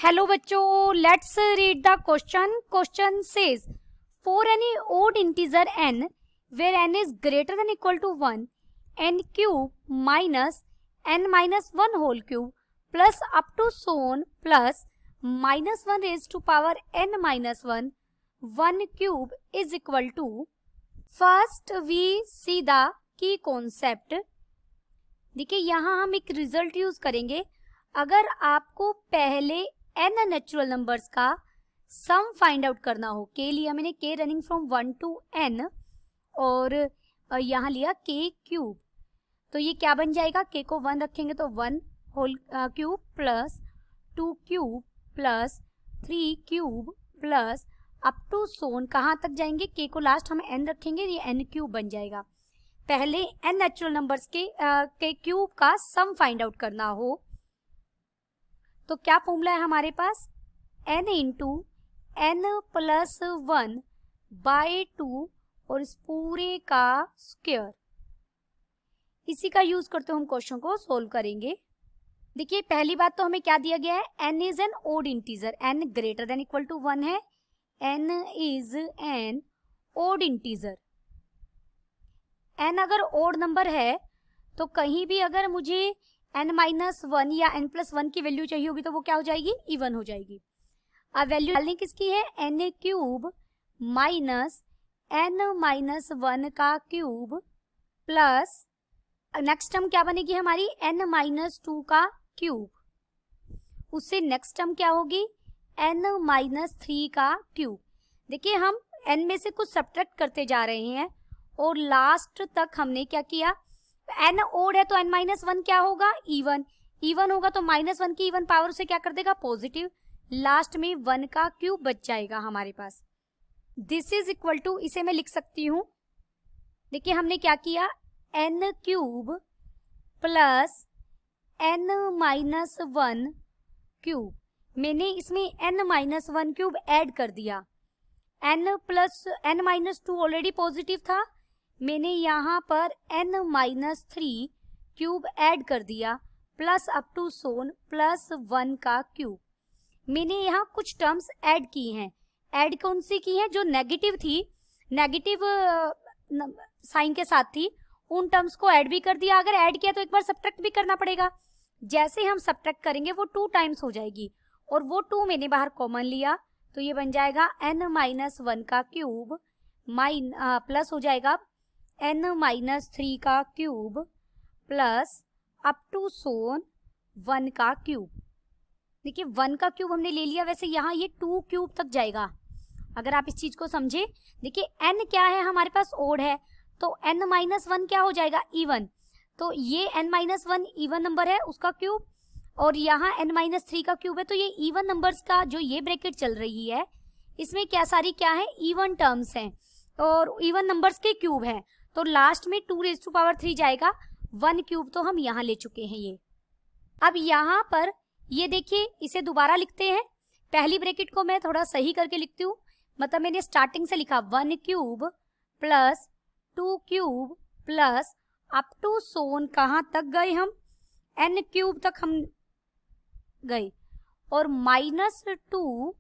Hello बच्चों, let's read the question. Question says for any odd integer n where n is greater than equal to 1, n cube minus n minus 1 whole cube plus up to so on plus minus 1 raised to power n minus 1 cube is equal to. First we see the key concept. देखिए यहाँ हम एक result use करेंगे. अगर आपको पहले n natural numbers का sum find out करना हो, के लिया मैंने k running from 1 to n और यहाँ लिया k क्यूब, तो ये क्या बन जाएगा? k को 1 रखेंगे तो 1 whole cube plus 2 cube plus 3 cube plus up to so on. कहाँ तक जाएंगे? k को लास्ट हम n रखेंगे, ये n क्यूब बन जाएगा. पहले n नेचुरल नंबर्स के क्यूब का सम फाइंड आउट करना हो तो क्या फॉर्मूला है हमारे पास? n into n plus 1 by 2 और इस पूरे का स्क्वायर. इसी का यूज करते हम क्वेश्चन को सोल्व करेंगे. देखिए पहली बात तो हमें क्या दिया गया है? n is an odd integer, n greater than equal to 1 है. n is an odd integer. n अगर ओड नंबर है तो कहीं भी अगर मुझे n माइनस 1 या n प्लस 1 की वैल्यू चाहिए होगी तो वो क्या हो जाएगी? इवन हो जाएगी. अब वैल्यू डालनी किसकी है? n cube minus n minus 1 का क्यूब प्लस नेक्स्ट टर्म क्या बनेगी हमारी? n माइनस 2 का क्यूब. उससे नेक्स्ट टर्म क्या होगी? n माइनस 3 का क्यूब. देखिए हम n में से कुछ सब्ट्रैक्ट करते जा रहे हैं और लास्ट तक हमने क्या किया? n ओड है तो n माइनस 1 क्या होगा? इवन. इवन होगा तो माइनस 1 की इवन पावर से क्या कर देगा? पॉजिटिव. लास्ट में 1 का क्यूब बच जाएगा हमारे पास. दिस इज इक्वल टू, इसे मैं लिख सकती हूँ. देखिए हमने क्या किया? n cube plus n minus 1 cube. मैंने इसमें n माइनस 1 क्यूब ऐड कर दिया. n plus n minus 2 already positive था, मैंने यहाँ पर n माइनस 3 क्यूब ऐड कर दिया plus up to so on plus 1 का क्यूब. मैंने यहाँ कुछ टर्म्स ऐड की हैं. ऐड कौन सी की हैं? जो नेगेटिव थी, नेगेटिव साइन के साथ थी, उन टर्म्स को ऐड भी कर दिया. अगर ऐड किया तो एक बार सब्ट्रैक्ट भी करना पड़ेगा. जैसे हम सब्ट्रैक्ट करेंगे वो 2 टाइम्स हो जाएगी और वो 2 मैंने बाहर कॉमन लिया तो ये बन जाएगा n माइनस 1 का क्यूब प्लस हो जाएगा n माइनस 3 का क्यूब प्लस अप टू सोन 1 का क्यूब. देखिए 1 का क्यूब हमने ले लिया. वैसे यहाँ ये 2 क्यूब तक जाएगा अगर आप इस चीज को समझे. देखिए n क्या है हमारे पास? ओड है तो n माइनस 1 क्या हो जाएगा? इवन. तो ये n माइनस 1 इवन नंबर है उसका क्यूब और यहाँ n माइनस 3 का क्यूब है. तो ये इवन नंबर्स का जो ये ब्रैकेट चल रही है इसमें क्या सारी क्या है? इवन टर्म्स हैं और इवन नंबर्स के क्यूब है. तो लास्ट में 2 रेज़ टू पावर 3 जाएगा. 1 क्यूब तो हम यहाँ ले चुके हैं ये. अब यहाँ पर ये देखिए, इसे दोबारा लिखते हैं. पहली ब्रैकेट को मैं थोड़ा सही करके लिखती हूँ. मतलब मैंने स्टार्टिंग से लिखा 1 cube plus 2 cube plus up to so on. कहाँ तक गए हम? n क्यूब तक हम गए और माइनस 2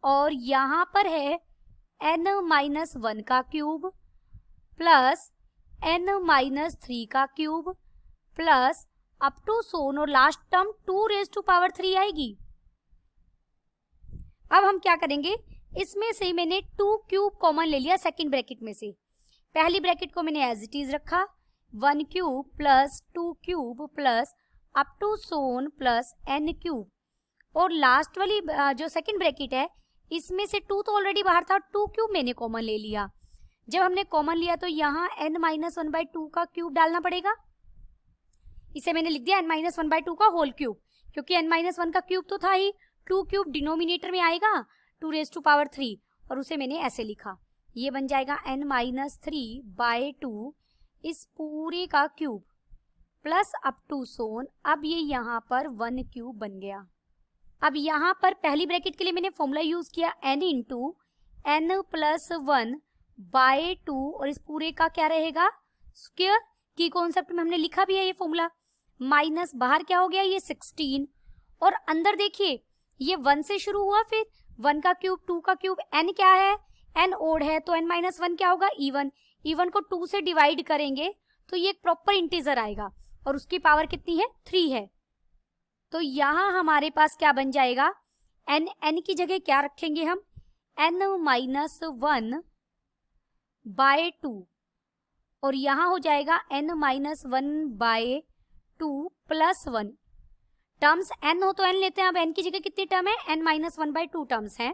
और यहाँ पर है n माइनस 1 का क्यूब प्लस n माइनस 3 का cube plus up to so on और last term 2 raise to power 3 आएगी. अब हम क्या करेंगे? इसमें से मैंने 2 क्यूब कॉमन ले लिया सेकंड ब्रैकेट में से. पहली ब्रैकेट को मैंने एज इट इज रखा 1 cube plus 2 cube plus up to so on plus n cube और लास्ट वाली जो सेकंड ब्रैकेट है इसमें से 2 तो ऑलरेडी बाहर था, 2 क्यूब मैंने कॉमन ले लिया. जब हमने कॉमन लिया तो यहाँ n माइनस 1 बाई 2 का क्यूब डालना पड़ेगा. इसे मैंने लिख दिया n माइनस 1 बाई 2 का होल क्यूब, क्योंकि n माइनस 1 का क्यूब तो था ही. 2 क्यूब डिनोमिनेटर में आएगा 2 रेज़ टू पावर 3 और उसे मैंने ऐसे लिखा. ये बन जाएगा n माइनस 3 बाय 2 इस पूरे का क्यूब प्लस अप टू सोन. अब ये यहाँ पर 1 क्यूब बन गया. अब यहाँ पर पहली ब्रैकेट के लिए मैंने फॉर्मूला यूज किया n into n plus 1 by 2 और इस पूरे का क्या रहेगा? स्क्वायर. की कॉन्सेप्ट में हमने लिखा भी है ये फॉर्मूला. माइनस बाहर क्या हो गया? ये 16 और अंदर देखिए ये 1 से शुरू हुआ, फिर 1 का क्यूब, 2 का क्यूब, n क्या है, n ओड है, तो n माइनस 1 क्या होगा, इवन। इवन को 2 से डिवाइड करेंगे तो ये एक प्रॉपर इंटीजर आएगा और उसकी पावर कितनी है, 3 है। तो यहाँ हमारे पास क्या बन जाएगा, n की जगह क्या रखेंगे हम, n माइनस 1 बाय 2, और यहाँ हो जाएगा n minus 1 by 2 plus 1। Terms n हो तो n लेते हैं, अब n की जगह कितनी टर्म है, n माइनस 1 बाय 2 टर्म्स हैं,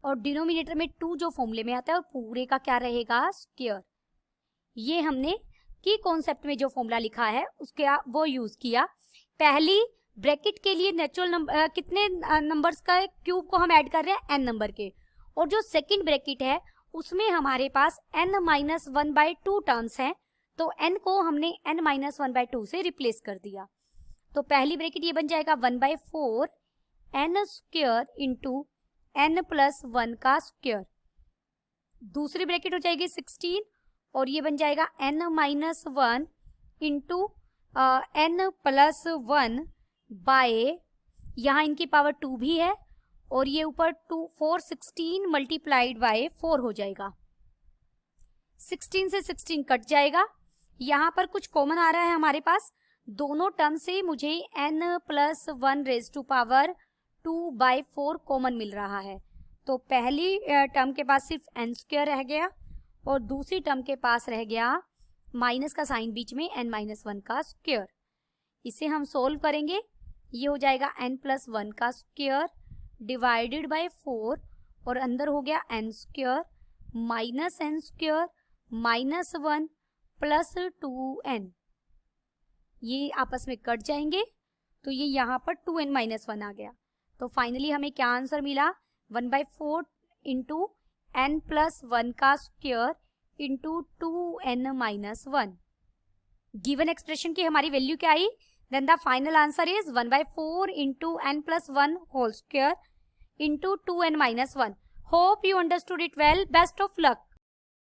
और डिनोमिनेटर में 2 जो फॉर्मूले में आता है और पूरे का क्या रहेगा, स्क्वायर। ये हमने की कॉन्सेप्ट में जो फॉर्मूला लिखा है उसके वो यूज किया। पहली ब्रैकेट के लिए नेचुरल नंबर कितने नंबर्स का क्यूब को हम ऐड कर रहे हैं, n नंबर के, और जो सेकंड ब्रैकेट है उसमें हमारे पास n माइनस 1 बाय 2 टर्म्स हैं, तो n को हमने n माइनस 1 बाय 2 से रिप्लेस कर दिया। तो पहली ब्रैकेट ये बन जाएगा 1 by 4 n square into n plus 1 का स्क्वायर। दूसरी ब्रैकेट हो जाएगी 16 और ये बन जाएगा n minus 1 into n plus 1 by, यहाँ इनकी पावर 2 भी है और ये ऊपर 4 16 मल्टीप्लाइड बाय 4 हो जाएगा। 16 से 16 कट जाएगा, यहाँ पर कुछ कॉमन आ रहा है हमारे पास, दोनों टर्म से मुझे n plus 1 raise to power 2 by 4 common मिल रहा है। तो पहली टर्म के पास सिर्फ n स्क्वायर रह गया और दूसरी टर्म के पास रह गया माइनस का साइन बीच में n माइनस 1 का स्क्वायर। इसे हम सोल्व करेंगे, ये हो जाएगा n प्लस 1 का स्क्वायर डिवाइडेड बाय 4 और अंदर हो गया n square minus n square minus 1 plus 2n, ये आपस में कट जाएंगे तो ये यहाँ पर 2n माइनस 1 आ गया। तो फाइनली हमें क्या आंसर मिला, 1 बाय 4 इंटू n प्लस 1 का square into 2n minus 1। Given expression की हमारी वैल्यू क्या आई, then the final answer is 1 by 4 into n plus 1 whole square into 2n minus 1। Hope you understood it well, best of luck.